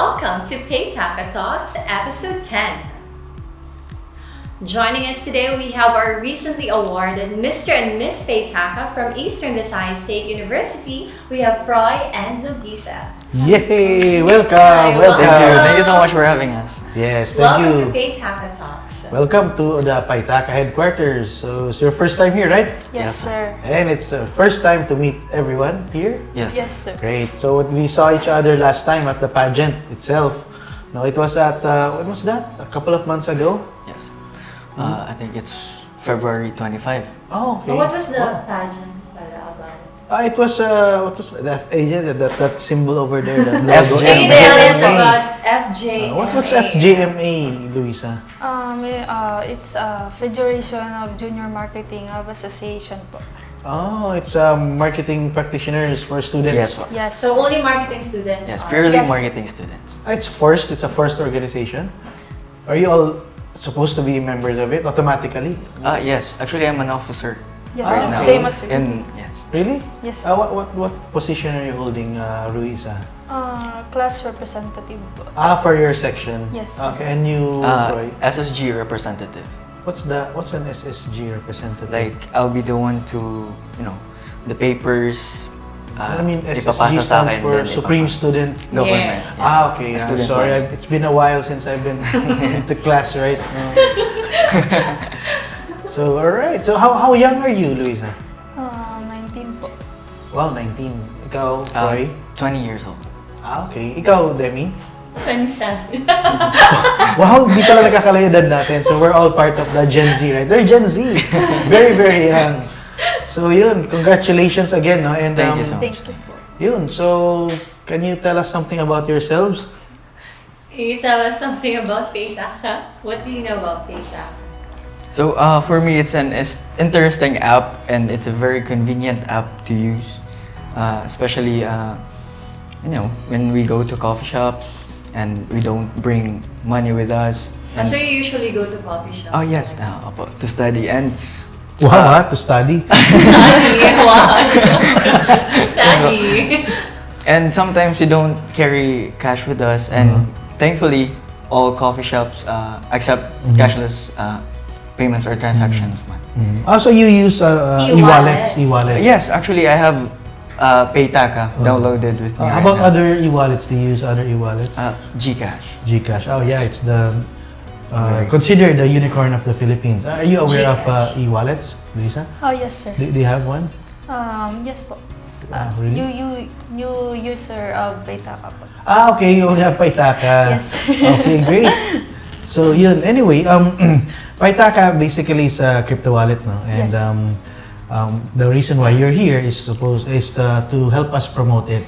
Welcome to Paytaca Talks, Episode 10. Joining us today, we have our recently awarded Mr. and Miss Paytaca from Eastern Visayas State University. We have Froy and Luisa. Yay! Welcome! Hi, welcome! Thank you so much for having us. Yes, thank Welcome you. to Paytaca Talks. Welcome to the Paytaca headquarters. So it's your first time here, right? Yes. Yes, sir. And it's the first time to meet everyone here. Yes. Yes, sir. Great. So we saw each other last time at the pageant itself. No, it was at, when was that? A couple of months ago? Yes. I think it's February 25. Oh, okay. What was the pageant about it? It was, what was that symbol over there, that logo. FJMA. Details about FJMA. What's FJMA, Luisa? It's Federation of Junior Marketing of Association po. Oh, it's marketing practitioners for students. Yes. po. Yes. So only marketing students Yes, are. purely Yes. marketing students. It's a first organization. Are you all supposed to be members of it automatically? Yes. Actually, I'm an officer. Yes, Ah, sir. okay. Same as sir. And yes. Really? Yes. What position are you holding, Luisa? Class representative po. For your section. Yes. Okay, and you, Froy? SSG representative. What's an SSG representative? Like, I'll be the one to, the papers, I mean, SSG ipapasa sa stands akin. for then Supreme ipapasa. Student. Government. Yeah. Okay. A I'm student sorry. body. It's been a while since I've been into class, right? So, alright. So, how young are you, Luisa? 19 po. Wow, 19. Ikaw, Froy? 20 years old. Okay. Ikaw, Demi? 27. Wow, di pala nakakalayo edad natin. So, we're all part of the Gen Z, right? They're Gen Z. Very, very young. So, yun. Congratulations again, no? And, Thank you so much. Thank you po. Yun. So, can you tell us something about yourselves? Can you tell us something about Paytaca? What do you know about Paytaca? So, for me, it's an interesting app, and it's a very convenient app to use. Especially, when we go to coffee shops and we don't bring money with us. So you usually go to coffee shops? Oh yes, to study and Wow, to study. Study! Wow! Study! and sometimes we don't carry cash with us, and thankfully all coffee shops accept cashless payments or transactions. So you use E-wallets. e-wallets. Yes, actually I have Paytaca downloaded with me. How right about now. other e-wallets? Do you use other e-wallets? Gcash. Gcash. Oh yeah, it's the considered the unicorn of the Philippines. Are you aware Gcash. of e-wallets, Luisa? Oh, yes, sir. Do you have one? Yes po. Really? New user of Paytaca po. Okay, you only have Paytaca. Yes, sir. Okay, great. So yun. Anyway, Paytaca basically is a crypto wallet, no? And Yes. the reason why you're here is to help us promote it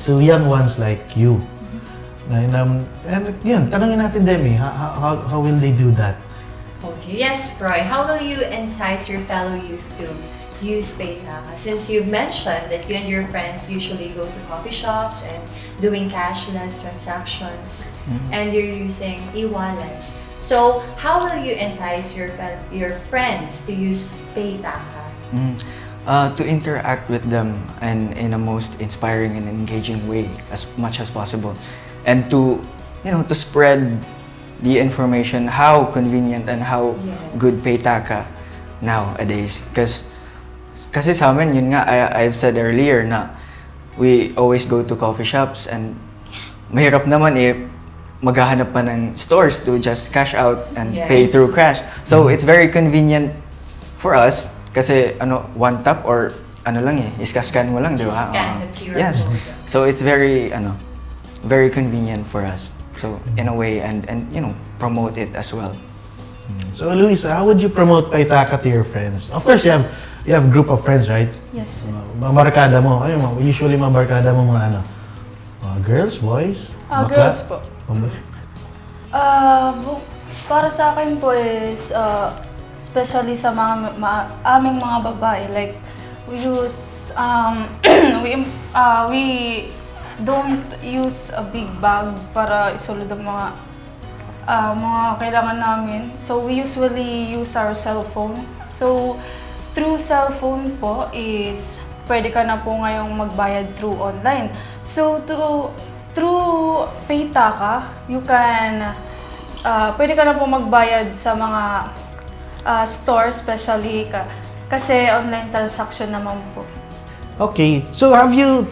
to young ones like you. And yun, tanungin natin Demi, how will they do that? Okay. Yes, Froy. How will you entice your fellow youth to use Paytaca? Since you've mentioned that you and your friends usually go to coffee shops and doing cashless transactions, and you're using e-wallets. So, how will you entice your friends to use Paytaca? To interact with them and in a most inspiring and engaging way as much as possible, and to spread the information how convenient and how good Paytaca nowadays. Kasi sa amin, yun nga, I've said earlier na we always go to coffee shops and mahirap naman maghahanap pa ng stores to just cash out and pay through cash. So it's very convenient for us kasi one tap or iska-scan mo lang, di ba? Scan the QR Yes. code. So it's very very convenient for us. So in a way and promote it as well. So Luisa, how would you promote Paytaca to your friends? Of course, you have a group of friends, right? Yes, sir. Mga barkada mo, usually mga barkada mo mga girls, boys? Bakla? Girls po. Oh, Para sa akin po is, especially sa aming mga babae, like, we use, we don't use a big bag para isulod ang mga kailangan namin. So, we usually use our cellphone. So, through cellphone po is, pwede ka na po ngayong magbayad through online. So, through Paytaca, you can, pwede ka na po magbayad sa mga store, especially kasi online transaction naman po. Okay, so have you,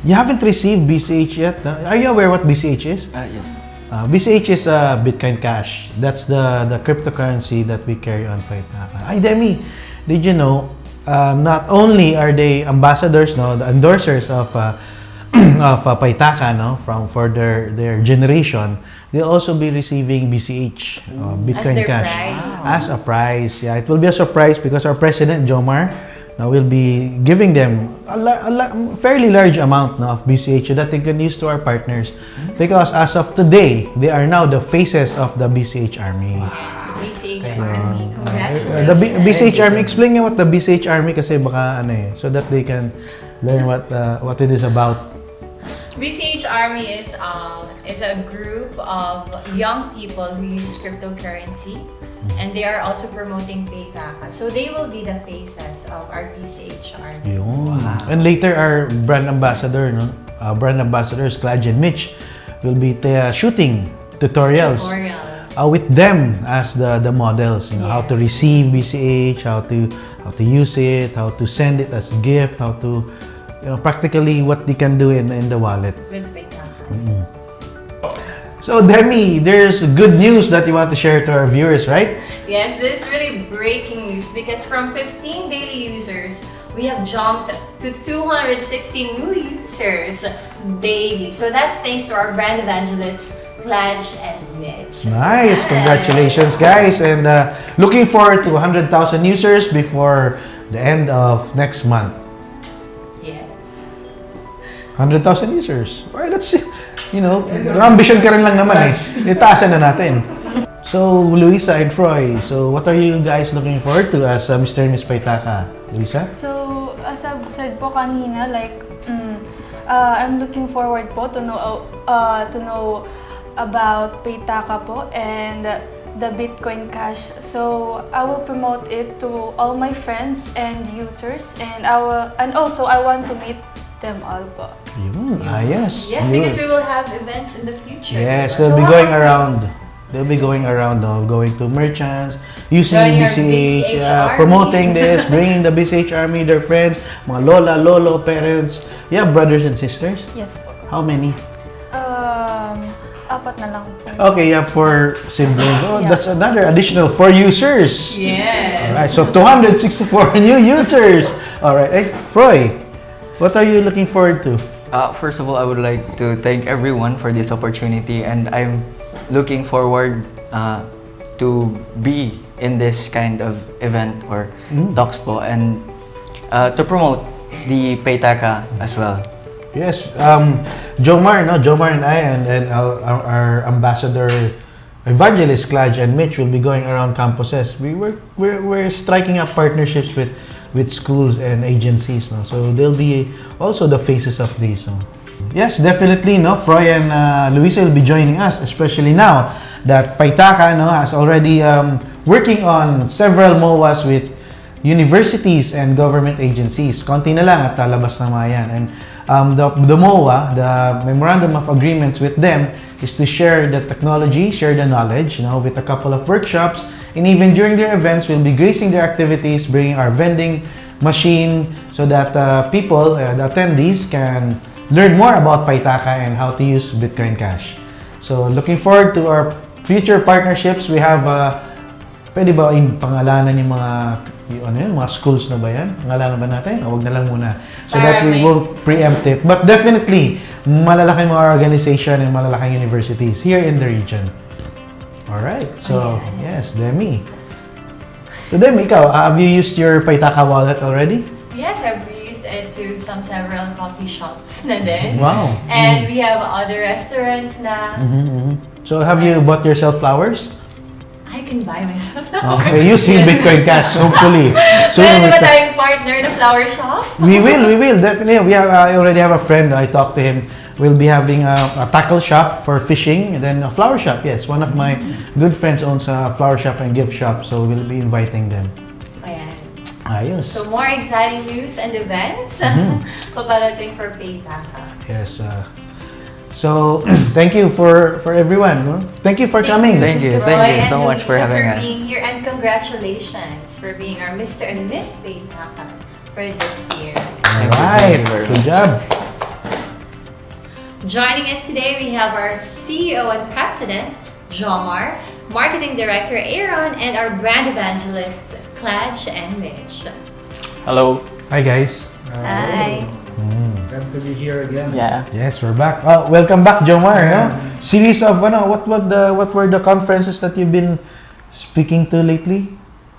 you haven't received BCH yet? Are you aware what BCH is? Yes. BCH is Bitcoin Cash. That's the cryptocurrency that we carry on Paytaca. Ay, Demi, did you know, not only are they ambassadors, no, the endorsers of Paytaca, no, for their generation, they'll also be receiving BCH, Bitcoin As their Cash, prize. as a prize. Yeah, it will be a surprise because our president Jomar will be giving them a fairly large amount, no, of BCH so that they can use to our partners. Because as of today, they are now the faces of the BCH Army. Yes, the BCH Army. Congratulations. The BCH Army, explain nyo what the BCH Army kasi baka ano so that they can learn what it is about. BCH Army is a group of young people who use cryptocurrency, and they are also promoting Paytaca. So they will be the faces of our BCH Army. Yun. And later, our brand ambassador, no, brand ambassadors Cladge Mitch will be shooting tutorials. With them as the models, how to receive BCH, how to use it, how to send it as a gift, how to practically what they can do in the wallet. With Paytaca. So Demi, there's good news that you want to share to our viewers, right? Yes, this is really breaking news because from 15 daily users, we have jumped to 260 new users daily. So that's thanks to our brand evangelists, Cladge and Mitch. Nice, congratulations guys, and looking forward to 100,000 users before the end of next month. Yes. 100,000 users. Well, that's, ambition ka rin lang naman Itaasan na natin. So, Luisa and Froy, so what are you guys looking forward to as Mr. and Miss Paytaca? Luisa? So, as I've said po kanina, like, I'm looking forward po to know about Paytaca po and the Bitcoin Cash. So I will promote it to all my friends and users, and I want to meet them all po. Yes. Yes, because we will have events in the future. Yes, they'll be going around. They'll be going around, going to merchants, using BCH, promoting this, bringing the BCH Army, their friends, mga lola, lolo, parents. You have brothers and sisters? Yes po. How many? Apat na lang po. Okay, you have 4 siblings. Oh, that's another additional 4 users. Yes. Alright, so 264 new users. Alright, Froy, what are you looking forward to? First of all, I would like to thank everyone for this opportunity, and I'm looking forward to be in this kind of event or talks po, and to promote the Paytaca as well. Yes, Jomar and I and our ambassador evangelist Cladge and Mitch will be going around campuses. We're striking up partnerships with schools and agencies, so they'll be also the faces of these. Yes, definitely, Froy and Luisa will be joining us, especially now that Paytaca has already working on several MOAs with universities and government agencies. Konti na lang at lalabas na mga yan. And the MOA, the Memorandum of Agreements with them, is to share the technology, share the knowledge, with a couple of workshops. And even during their events, we'll be gracing their activities, bringing our vending machine so that people, the attendees, can learn more about Paytaca and how to use Bitcoin Cash. So looking forward to our future partnerships. We have, pwede ba yung pangalanan yung mga schools na ba yan? Pangalanan ba natin? O wag na lang muna. So that we will preempt it. But definitely, malalaking mga organization and malalaking universities here in the region. Alright, so yes, Demi. So Demi, ikaw, have you used your Paytaca wallet already? Yes, I've used it to several coffee shops na din. Wow. And we have other restaurants na. So have you bought yourself flowers? I can buy myself. Okay, using Bitcoin Cash, hopefully. Pwede ba tayong partner na flower shop? We will, definitely. I already have a friend, I talked to him. We'll be having a tackle shop for fishing, and then a flower shop. Yes, one of my good friends owns a flower shop and gift shop, so we'll be inviting them. Ayan. Ayos. So more exciting news and events paparating for Paytaca. Yes. So, thank you for everyone. No? Thank you for coming. Thank you. Roy Thank you and so much for Luisa having us. being here, and congratulations for being our Mr. and Miss Paytaca for this year. All Thank right. you very Good much. job. Joining us today, we have our CEO and President, Jomar, Marketing Director, Aaron, and our Brand Evangelists, Cladge and Mitch. Hello. Hi, guys. Hi. Glad to be here again. Yeah. Yes, we're back. Welcome back, Jomar. No? Series of what were the conferences that you've been speaking to lately?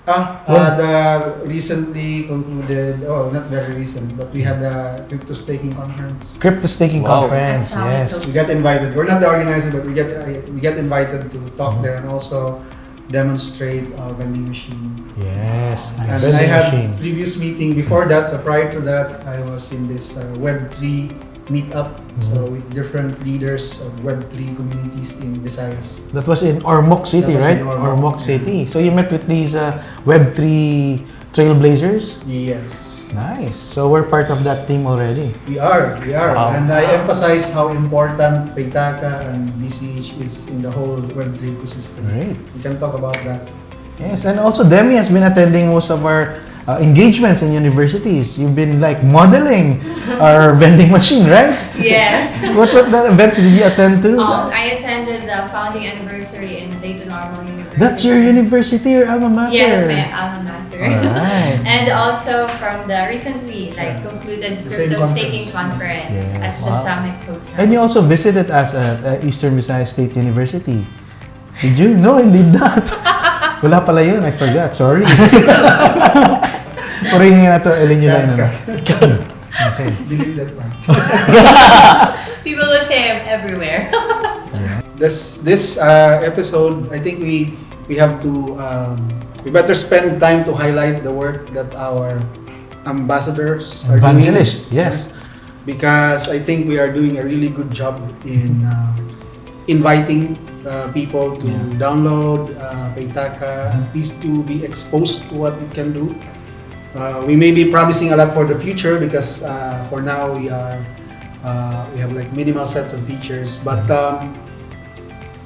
The recently concluded, not very recent, but we had the crypto staking conference. Crypto staking Wow. conference. That's how it Yes. goes. We got invited. We're not the organizer, but we get invited to talk there and also demonstrate our vending machine. Yes. And Vending I had machine. previous meeting before that. So prior to that, I was in this Web3 meetup. So with different leaders of Web3 communities in Visayas. That was in Ormoc City, That was right? in Ormoc, City. So you met with these Web3 trailblazers? Yes. Nice. So we're part of that team already. We are. Wow. And I emphasized how important Paytaca and BCH is in the whole Web3 ecosystem. Great. We can talk about that. Yes, and also Demi has been attending most of our engagements in universities. You've been like modeling our vending machine, right? Yes. What the events did you attend to? I attended the founding anniversary in Dayton Normal University. That's your university, your alma mater? Yes, my alma mater. Alright. And also from the recently concluded The same crypto staking conference. conference Yes. at the Wow. Summit Hotel. And you also visited us at Eastern Visayas State University. Did you? No, I did not. Wala pala yun. I forgot. Sorry. Purihin na to. Elin nyo lang. Okay. Delete that one. People will say I'm everywhere. This episode, I think we have to we better spend time to highlight the work that our ambassadors are Evangelists, doing. yes. Because I think we are doing a really good job in inviting people to download Paytaca and please to be exposed to what it can do. We may be promising a lot for the future because for now we have like minimal sets of features, but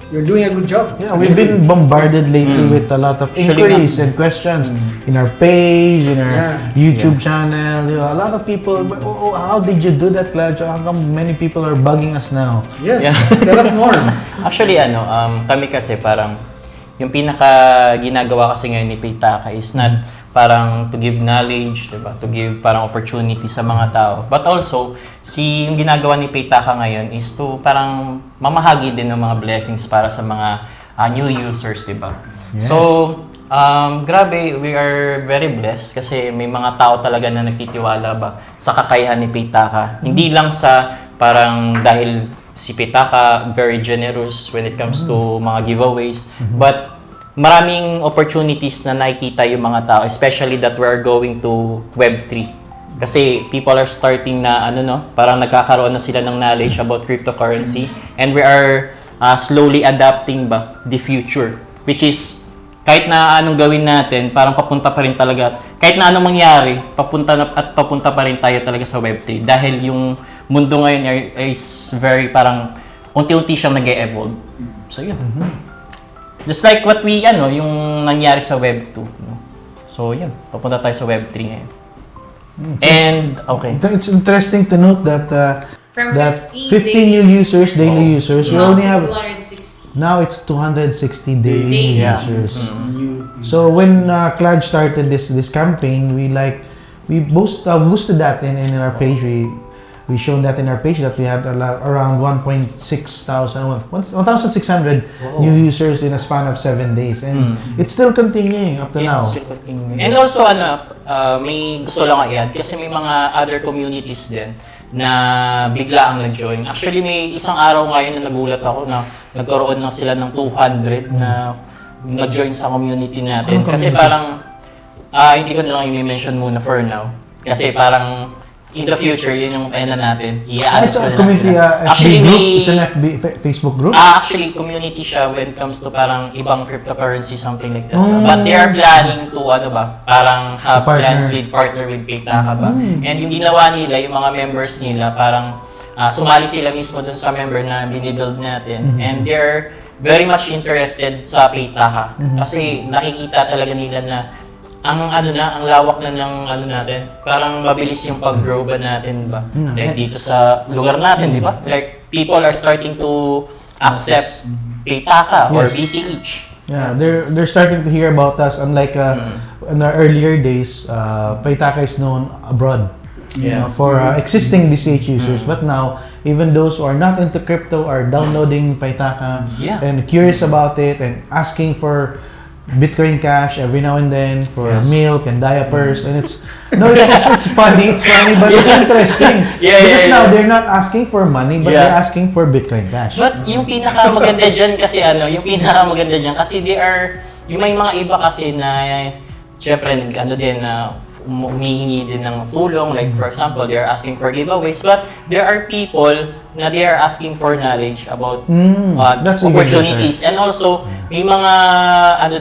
you're doing a good job. Yeah, we've been bombarded lately with a lot of inquiries and questions in our page, in our YouTube channel. You know, a lot of people, how did you do that, Cladge? How come many people are bugging us now? Yes, tell us more. Actually, kami kasi parang yung pinaka ginagawa kasi ngayon ni Paytaca is not parang to give knowledge, diba? To give parang opportunity sa mga tao. But also, yung ginagawa ni Paytaca ngayon is to parang mamahagi din ng mga blessings para sa mga new users, diba? Yes. So, grabe, we are very blessed kasi may mga tao talaga na nagtitiwala ba sa kakayahan ni Paytaca. Hindi lang sa parang dahil si Paytaca very generous when it comes to mga giveaways, but maraming opportunities na nakikita yung mga tao, especially that we're going to Web3. Kasi people are starting na, parang nagkakaroon na sila ng knowledge about cryptocurrency. And we are slowly adapting ba the future. Which is, kahit na anong gawin natin, parang papunta pa rin talaga. Kahit na anong mangyari, papunta pa rin tayo talaga sa Web3. Dahil yung mundo ngayon is very parang, unti-unti siyang nag-e-evolve. So yun. Just like what yung nangyari sa Web 2. No? So, yun. Papunta tayo sa Web 3 ngayon. And, okay. It's interesting to note that From that 50 15 new users, daily users, we only have 260. now it's 260 daily Daily. users. So when Cladge started this campaign, we boosted that in our page. We shown that in our page that we had around 1,600 new users in a span of 7 days, and it's still continuing up to now. Still continuing. And also, may gusto lang i-add kasi may mga other communities din na bigla ang nag-join. Actually, may isang araw ngayon na nagulat ako na nagkaroon na sila ng 200 na nag-join sa community natin. Kasi parang, hindi ko na lang i-mention muna for now. Kasi parang, in the future, yun yung natin. It's a community FB group. It's an FB Facebook group. Actually, community siya when it comes to parang ibang cryptocurrency, something like that. But they are planning to, parang partner with Paytaca ba. And yung ginawa nila, yung mga members nila, parang sumali sila mismo dun sa member na binibuild natin. And they're very much interested sa Paytaca. Kasi nakikita talaga nila na ang lawak na ng natin. Parang mabilis yung pag-grow ba natin ba? Like dito sa lugar natin, di ba? Like people are starting to accept Paytaca or BCH. Yeah, they're starting to hear about us. Unlike in the earlier days, Paytaca is known abroad. You know, for existing BCH users, but now even those who are not into crypto are downloading Paytaca and curious about it and asking for Bitcoin Cash every now and then for milk and diapers, and it's funny, but it's interesting because now they're not asking for money, but they're asking for Bitcoin Cash. But yung pinakamaganda dyan kasi yung may mga iba kasi na syempre din na humihingi din ng tulong, like for example, they are asking for giveaways, but there are people na they are asking for knowledge about opportunities, and also may mga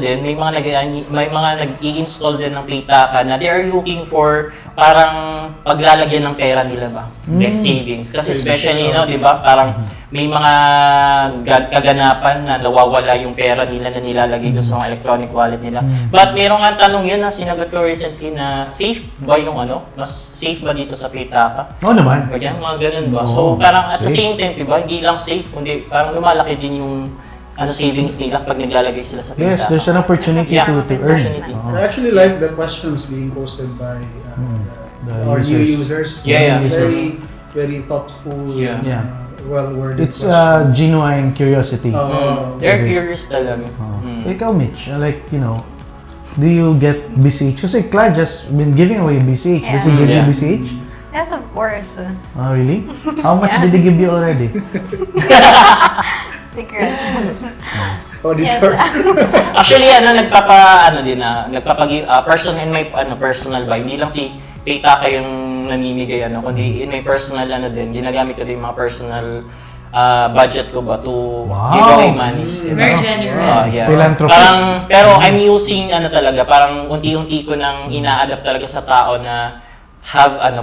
nag-i-install din ng Paytaca na they are looking for parang paglalagyan ng pera nila ba, like savings, kasi especially di ba, parang may mga kaganapan na nawawala yung pera nila na nilalagay doon sa mga electronic wallet nila. But merong nga tanong yun na sinagot ko recently na safe ba yung mas safe ba dito sa Paytaca? Oo naman. Ganyan, mga ganun ba? So parang at the same time, diba, hindi lang safe, kundi parang lumalaki din yung savings nila pag naglalagay sila sa Paytaca. Yes, there's an opportunity to earn. I actually like the questions being posted by our new users. Very, very thoughtful. Well-worded. It's genuine curiosity. They're curious talaga. Ikaw, Mitch, like, do you get BCH? Kasi Cladge has been giving away BCH. Does he give you BCH? Yes, of course. Oh, really? How much did he give you already? Secret. Auditor. Actually, personal ba? Hindi lang si Paytaca yung namimigay kundi in my personal ginagamit ko din yung mga personal budget ko ba to give away monies. Very generous. Philanthropist. Pero I'm using parang unti-unti ko nang ina-adapt talaga sa tao na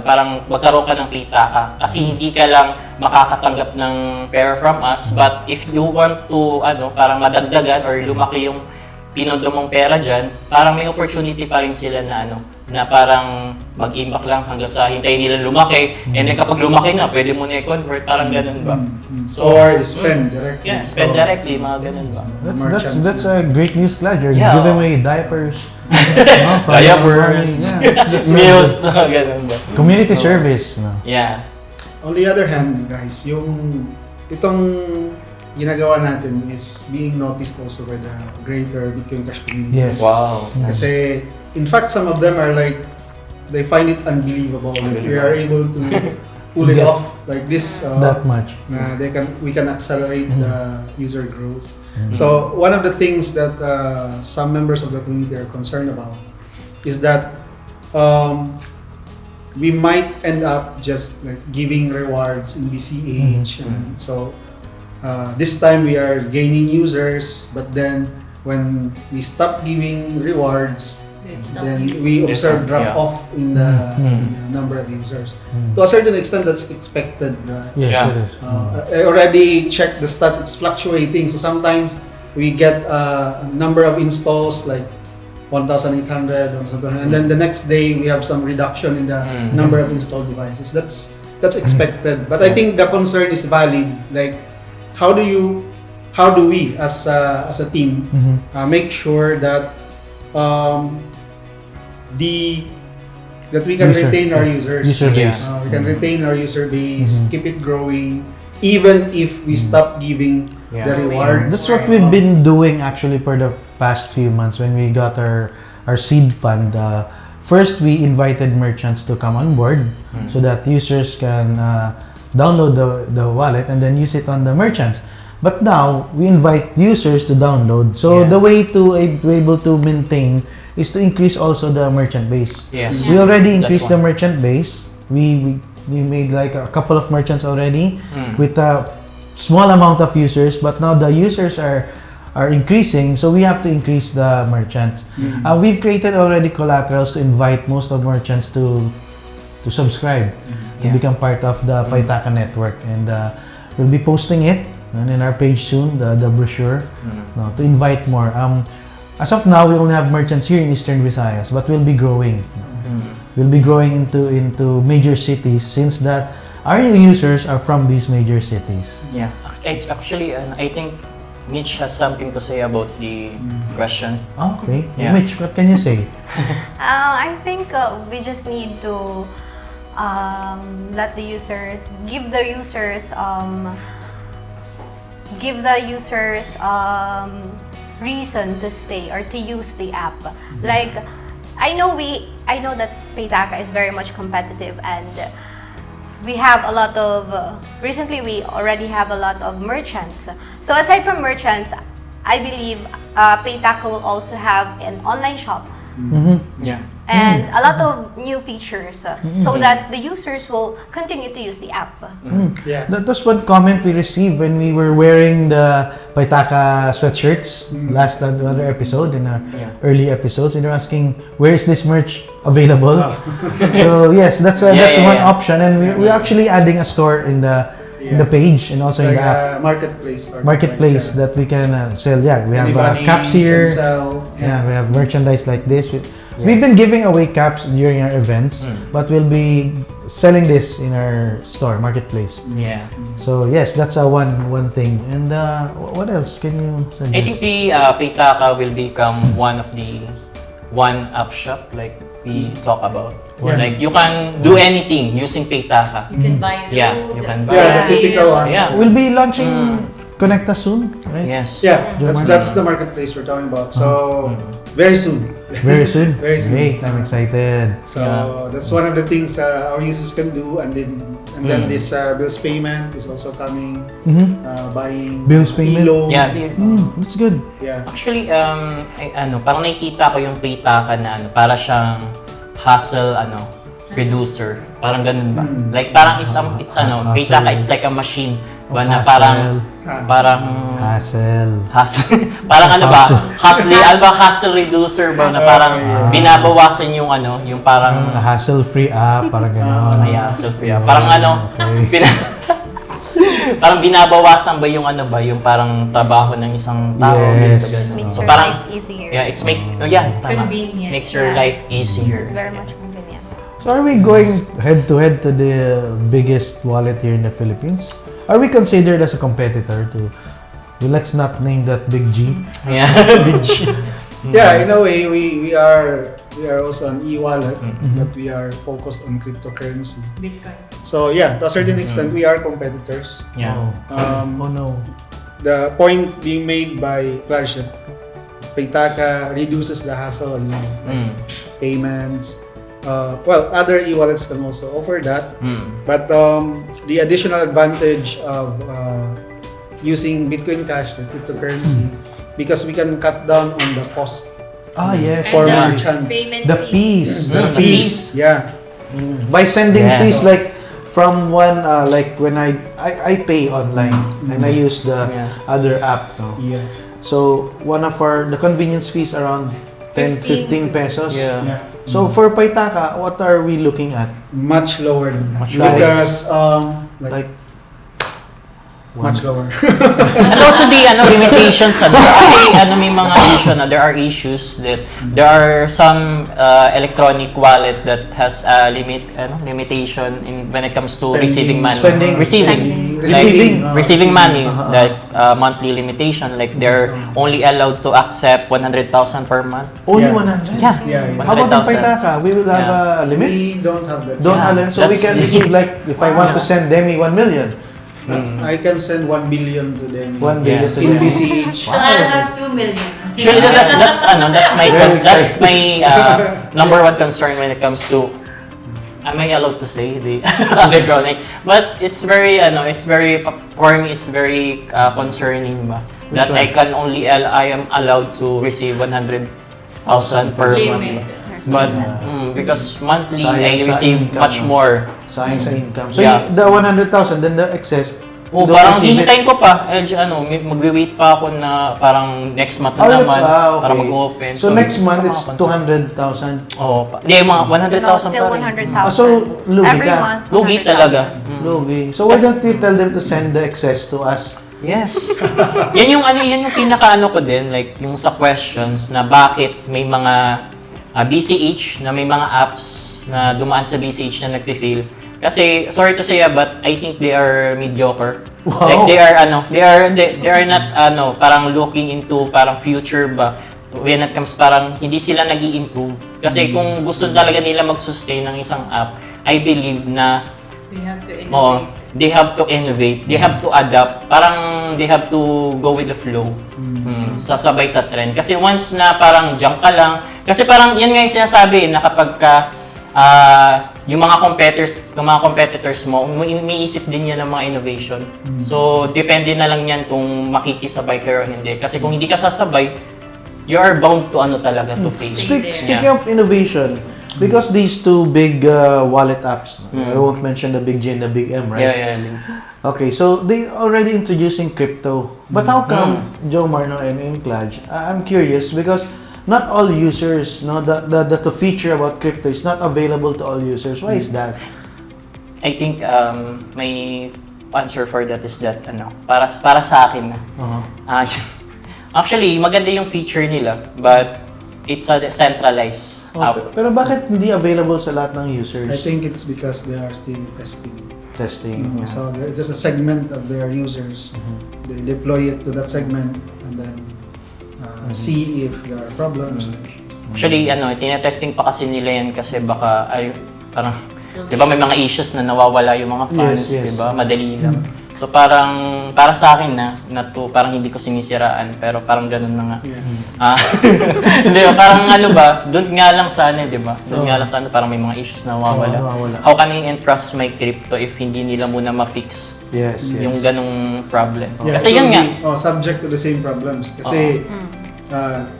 parang magkaroon ka ng Paytaca kasi hindi ka lang makakatanggap ng pera from us, but if you want to parang madagdagan or lumaki yung pinondo mong pera dyan, parang may opportunity pa rin sila na parang mag-impact lang hanggang sa hintayin nila lumaki, and then kapag lumaki na, pwede mo na i-convert, parang ganun ba? So, or spend directly. Yeah, spend directly, mga ganun ba? That's a great news, Cladge. You're giving away diapers. Diapers, meals, ganun ba? Community service. Yeah. On the other hand, guys, itong ginagawa natin is being noticed also by the greater Bitcoin Cash community. Yes. Wow. Kasi, in fact, some of them are like, they find it unbelievable that we are able to pull it off like this. That much. We can accelerate the user growth. So, one of the things that some members of the community are concerned about is that we might end up just like giving rewards in BCH. And so, this time we are gaining users, but then when we stop giving rewards, then we observe drop off in the number of users. To a certain extent, that's expected. Yes, it is. I already checked the stats; it's fluctuating. So sometimes we get a number of installs like 1,800, 1,200, and then the next day we have some reduction in the number of installed devices. That's expected. But I think the concern is valid. Like, how do we as a team make sure that we can retain our users. We can retain our user base, keep it growing, even if we stop giving the rewards. That's what we've been doing actually for the past few months when we got our seed fund. First, we invited merchants to come on board so that users can download the wallet and then use it on the merchants. But now, we invite users to download. So the way to be able to maintain is to increase also the merchant base. Yes. We already increased the merchant base. We made like a couple of merchants already with a small amount of users, but now the users are increasing, so we have to increase the merchants. We've created already collaterals to invite most of merchants to to subscribe, to Yeah. become part of the Paytaca network. And we'll be posting it in our page soon, the brochure, no, to invite more. As of now, we only have merchants here in Eastern Visayas, but we'll be growing. We'll be growing into major cities, since that our new users are from these major cities. Yeah. Actually, I think Mitch has something to say about the question. Okay. Yeah. Mitch, what can you say? I think we just need to let the users, give the users reason to stay or to use the app. Like, I know that Paytaca is very much competitive, and we have a lot of, recently we already have a lot of merchants. So aside from merchants, I believe Paytaca will also have an online shop Yeah. and a lot of new features so that the users will continue to use the app. Yeah. That was one comment we received when we were wearing the Paytaca sweatshirts last other episode, in our early episodes, and they're asking, where is this merch available? So yes, that's one option, and we're actually adding a store in the page and also in Like the app. a marketplace. Or Marketplace like that we can sell. Yeah, we have anybody caps can here. sell. Yeah, we have merchandise like this. We've been giving away caps during our events, but we'll be selling this in our store, marketplace. Yeah. So yes, that's one thing. And what else can you suggest? I think the Paytaca will become one of the one-up shop, like we talk about. Yeah. Like you can do anything using Paytaca. You can buy food. Yeah, you can buy. Yeah, the typical one. Yeah. We'll be launching Connecta soon, right? Yes. Yeah, that's the marketplace we're talking about. So very soon. Very soon. Very soon. Great, I'm excited. So that's one of the things our users can do, and then this bills payment is also coming. Buying Bills payment? Elo. Yeah. That's good. Yeah. Actually, parang nakikita ko yung Paytaca na para siyang hustle, reducer. Parang ganun ba? Like parang Paytaca, it's like a machine. Ba na parang Hassle. parang hustle reducer ba na parang binabawasan yung parang Hassle-free app, parang gano'n. hassle-free. Parang Okay. parang binabawasan ba yung parang trabaho ng isang tao. Yes. Ganun. Makes So your parang life easier. yeah, tama. Convenient. Makes your Yeah. life easier. It's very much convenient. So are we going head to head to the biggest wallet here in the Philippines? Are we considered as a competitor to, let's not name that Big G? Yeah. Yeah, in a way, we are also an e-wallet, but we are focused on cryptocurrency. Bitcoin. So yeah, to a certain extent, we are competitors. Yeah. Oh no. The point being made by Cladge, Paytaca reduces the hassle, like payments. Other e-wallets can also offer that, but the additional advantage of using Bitcoin Cash, the cryptocurrency, because we can cut down on the cost Yes. for And merchants. payment The fees. The fees, yeah. By sending Yes. fees, like from one, like when I pay online and I use the other app, no? Yeah. So one of the convenience fees around 15 pesos. Yeah. So for Paytaca, what are we looking at? Much lower than that. lower. Because Like much lower. And also the limitations kasi may mga issue there are issues that there are some electronic wallet that has a limitation when it comes to receiving money. Receiving money, like monthly limitation, like they're only allowed to accept 100,000 per month. only Yeah. 100. Yeah. Yeah. How about the 100,000. Paytaca? We will have a limit. We don't have that. Don't Yeah. have so we That's- can receive, like, if I want to send Demi 1 million. I can send 1 billion to them. 1 billion Yes. to in Demi. BCH. So I'll have 2 million. Actually, that's my number one concern when it comes to. Am I allowed to say the underground? But it's very for me it's very concerning ba that I am allowed to receive 100,000 per Limit. month. But because monthly Sayang I sa receive income, much no? more. Sayang sa income. So Yeah. the 100,000, then the excess, Oh, Don't parang receive it? hihintayin ko pa. Magwi-wait pa ako na parang next month na naman okay. para mag-open. So next month, it's sa mga 200,000. Oo, hindi, mga 100,000 No, still pa rin. 100,000. So, lugi Every ka. month, Lugi 100,000. talaga. Lugi. So why don't you tell them to send the excess to us? Yes. yan yung pinaka-ano ko din, like yung sa questions na bakit may mga BCH na may mga apps na dumaan sa BCH na nagfi-fail. Kasi sorry to say but I think they are mediocre. Wow. Like they are not parang looking into parang future ba when it comes parang hindi sila nag-i-improve. Kasi kung gusto talaga nila mag-sustain ng isang app, I believe na We have to innovate. they have to innovate, they have to adapt, parang they have to go with the flow. Sasabay sa trend. Kasi once na parang jump ka lang, kasi parang yan nga yung sinasabi na kapag ka yung mga competitors mo, umiisip din yan ng mga innovation. So, depende na lang yan kung makikisabay kayo o hindi. Kasi kung hindi ka sasabay, you are bound to to fail. Speaking of innovation, because these two big wallet apps, I won't mention the big J and the big M, right? Yeah. Okay, so they already introducing crypto. But how come, Joe Marno and Cladge, I'm curious because not all users, the feature about crypto is not available to all users. Why is that? I think my answer for that is that para sa akin na. Actually, maganda yung feature nila, but it's a decentralized app. Okay. Pero bakit hindi available sa lahat ng users? I think it's because they are still testing. Yeah. So there's just a segment of their users. They deploy it to that segment and then see if there are problems. Actually, tinetesting pa kasi nila yan kasi baka parang, di ba may mga issues na nawawala yung mga funds, Yes. di ba? Madali lang. So parang, para sa akin parang hindi ko sinisiraan, pero parang ganun na nga. Hindi, parang doon nga lang sana, di ba? Doon nga lang sana parang may mga issues na nawawala. How can I entrust my crypto if hindi nila muna ma-fix yung ganung problem? Yeah, Kasi so yun nga. Subject to the same problems. Kasi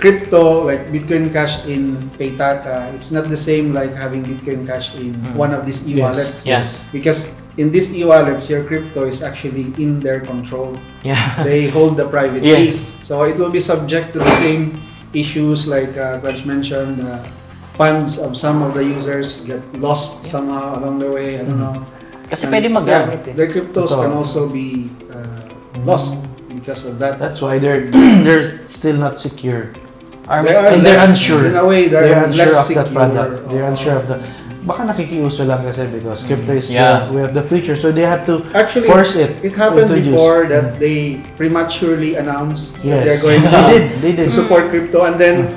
crypto, like Bitcoin Cash in Paytaca, it's not the same like having Bitcoin Cash in one of these e-wallets. Yes. Because in these e-wallets, your crypto is actually in their control. Yeah. They hold the private keys. So it will be subject to the same issues like Cladge mentioned. Funds of some of the users get lost somehow along the way. I don't know. Kasi pwede magamit their cryptos can also be lost because of that. That's why they're still not secure. They're unsure. In a way, They're unsure less of that secure. product. They're unsure of the. Baka nakikiuso lang kasi because crypto is we have the future, so they have to Actually, force it. It happened to introduce. before that they prematurely announced that they're going they did. to support crypto, and then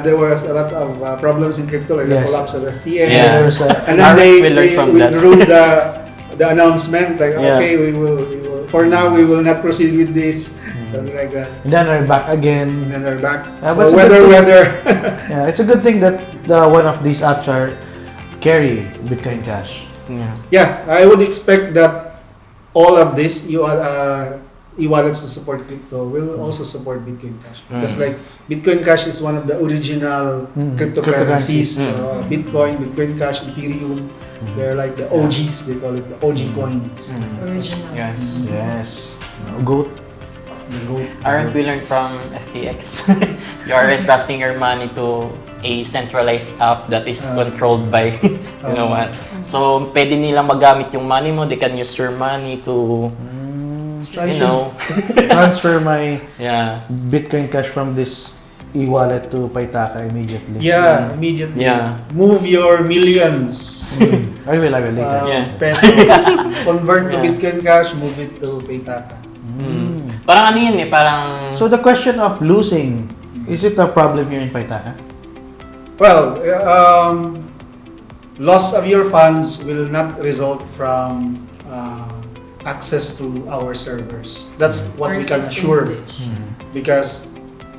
there was a lot of problems in crypto, like the collapse of FTX. Yeah. And then they from withdrew the announcement, like okay, we will for now we will not proceed with this, something like that. And then they're back again. And then they're back. But So it's a good whether Yeah, it's a good thing that one of these apps are carry Bitcoin Cash. yeah, I would expect that all of this e-wallets to support crypto will also support Bitcoin Cash. Just like Bitcoin Cash is one of the original cryptocurrencies. Bitcoin Cash, Ethereum, they're like the OGs. They call it the OG coins. Original. Yes. GOAT. Aren't we learned from FTX? You are entrusting your money to a centralized app that is controlled by, you know what? So, pwede nilang magamit yung money mo. They can use your money to, transfer my yeah. Bitcoin Cash from this e-wallet to Paytaca immediately. Yeah, immediately. Yeah. Move your millions. I will later. Pesos. Convert to Bitcoin Cash, move it to Paytaca. Parang ano yun parang... So the question of losing, is it a problem here in Paytaca? Well, loss of your funds will not result from access to our servers. That's what we can assure. Because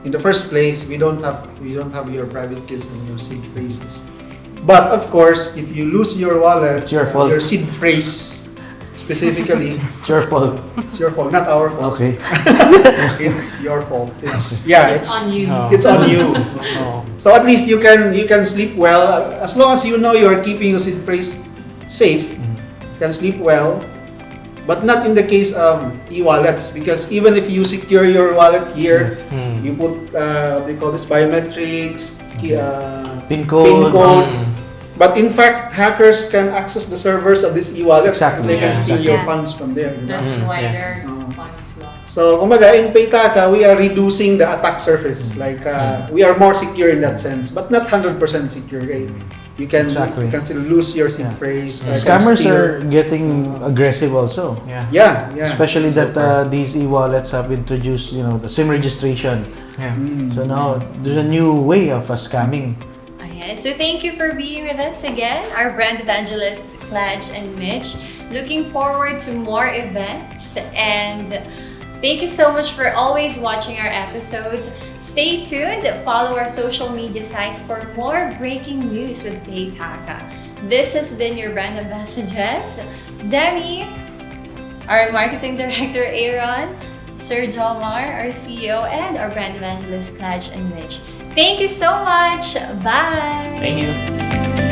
in the first place, we don't have your private keys and your seed phrases. But of course, if you lose your wallet, It's your fault. your seed phrase specifically, It's your fault. it's your fault, not our fault. Okay. It's your fault. It's on you. It's on you. So at least you can sleep well as long as you know you are keeping your seed phrase safe. You can sleep well But not in the case of e-wallets, because even if you secure your wallet here, Yes. you put they call this biometrics, PIN code. but in fact, hackers can access the servers of these e-wallets and Exactly. they can steal Yeah. your funds from there. Diba? That's why Yeah. their funds lost. So, kumbaga, in Paytaca, we are reducing the attack surface. Like, we are more secure in that sense, but not 100% secure. Right? You can still lose your SIM phrase. can Scammers steal. are getting aggressive also. Yeah. Especially that these e-wallets have introduced, the SIM registration. So now there's a new way of scamming. Ayan. So thank you for being with us again, our brand evangelists, Cladge and Mitch. Looking forward to more events, and thank you so much for always watching our episodes. Stay tuned, follow our social media sites for more breaking news with Paytaca. This has been your brand ambassadors, Demi, our marketing director Aaron, Sir Jomar, our CEO, and our brand evangelist Cladge and Mitch. Thank you so much. Bye. Thank you.